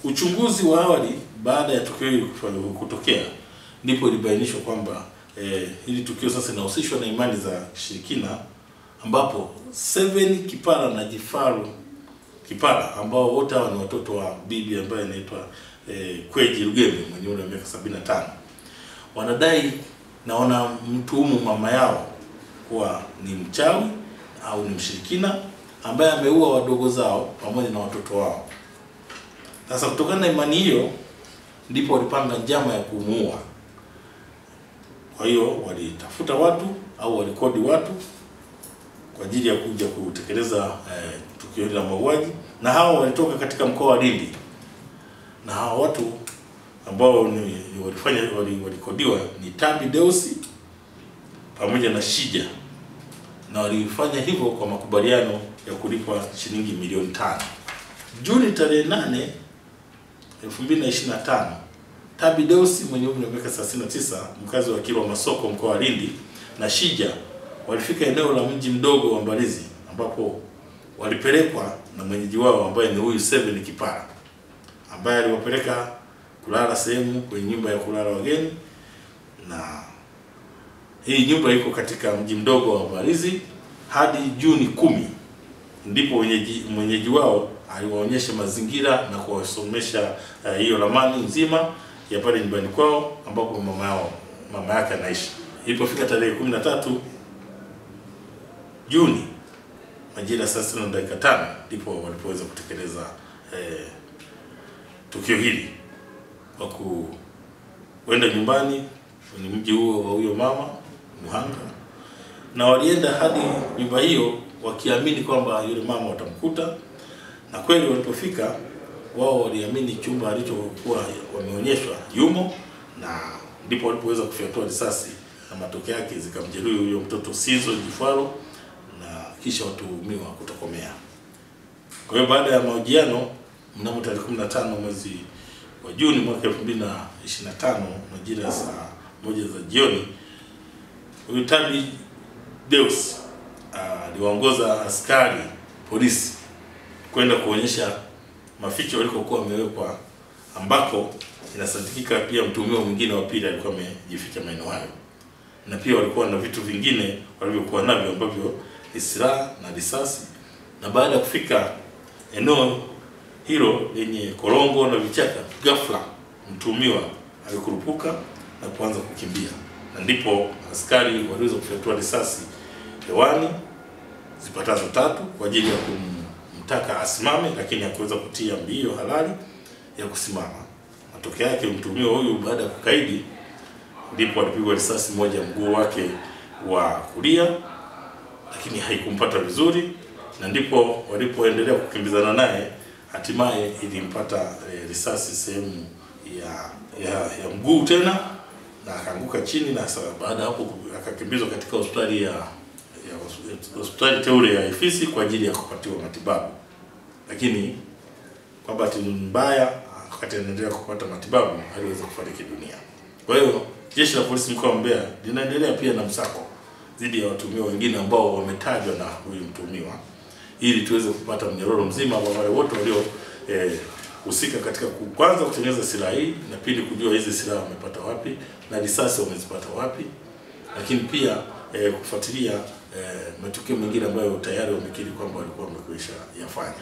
Uchunguzi wa awali baada ya tukio hili kutokea ndipo ilibainishwa kwamba hili tukio sasa linahusishwa na imani za kishirikina, ambapo 7 Kipara na Jifaru Kipara ambao wote hawa ni watoto wa bibi ambaye anaitwa Kweji Lugembe mwenye umri wa miaka 75 wanadai na wanamtuhumu mama yao kuwa ni mchawi au ni mshirikina ambaye ameua wadogo zao pamoja na watoto wao. Sasa kutokana na imani hiyo ndipo walipanga njama ya kumuua. Kwa hiyo walitafuta watu au walikodi watu kwa ajili ya kuja kutekeleza tukio la mauaji, na hao walitoka katika mkoa wa Lindi. Na hao watu ambao walikodiwa ni Tabi Deusi pamoja na Shija, na walifanya hivyo kwa makubaliano ya kulipwa shilingi milioni 5. Juni tarehe 8, 2025, Tabi Deusi mwenye umri wa miaka 39 mkazi wa Kilwa Masoko mkoa wa Lindi na Shija walifika eneo la mji mdogo wa Mbalizi, ambapo walipelekwa na mwenyeji wao ambaye ni huyu 7 Kipara ambaye aliwapeleka kulala sehemu kwenye nyumba ya kulala wageni, na hii nyumba iko katika mji mdogo wa Mbalizi hadi Juni 10 ndipo mwenyeji wao aliwaonyesha mazingira na kuwasomesha hiyo ramani nzima ya pale nyumbani kwao ambapo mama yake anaishi. Ilipofika tarehe 13 Juni majira saa 6:05 ndipo walipoweza kutekeleza tukio hili kwa kuenda nyumbani kwenye mji huo wa huyo mama Muhanga, na walienda hadi nyumba hiyo wakiamini kwamba yule mama watamkuta, na kweli walipofika wao waliamini chumba alichokuwa wameonyeshwa yumo, na ndipo walipoweza kufyatua risasi na matokeo yake zikamjeruhi huyo mtoto Sizo Jifaro na kisha watuhumiwa kutokomea. Kwa hiyo baada ya mahojiano mnamo tarehe 15 mwezi wa Juni mwaka 2025 majira ya saa 1 za jioni, huyu Tabi Deus aliwaongoza askari polisi kwenda kuonyesha maficho walikokuwa wamewekwa, ambako inasadikika pia mtuhumiwa mwingine wa pili alikuwa amejificha maeneo hayo, na pia walikuwa na vitu vingine walivyokuwa navyo ambavyo ni silaha na risasi. Na baada ya kufika eneo hilo lenye korongo na vichaka, ghafla mtuhumiwa alikurupuka na kuanza kukimbia, na ndipo askari waliweza kufyatua risasi hewani zipatazo 3 kwa ajili ya kumtaka asimame, lakini hakuweza kutia mbio halali ya kusimama. Matokeo yake mtuhumiwa huyu baada ya kukaidi ndipo alipigwa risasi moja mguu wake wa kulia, lakini haikumpata vizuri, na ndipo walipoendelea kukimbizana naye hatimaye ilimpata risasi sehemu ya mguu tena, na akaanguka chini, na baada hapo akakimbizwa katika hospitali teule ya Ifisi kwa ajili ya kupatiwa matibabu. Lakini kwa bahati mbaya wakati anaendelea kupata matibabu aliweza kufariki dunia. Kwa hiyo jeshi la polisi mkoa wa Mbeya linaendelea pia na msako dhidi ya watuhumiwa wengine ambao wametajwa na huyu mtuhumiwa, ili tuweze kupata mnyororo mzima wa wale wote walio husika katika kwanza kutengeneza silaha hii, na pili kujua hizi silaha wamepata wapi na risasi wamezipata wapi, lakini pia kufuatilia matukio mengine ambayo tayari wamekiri kwamba walikuwa wamekwisha yafanya.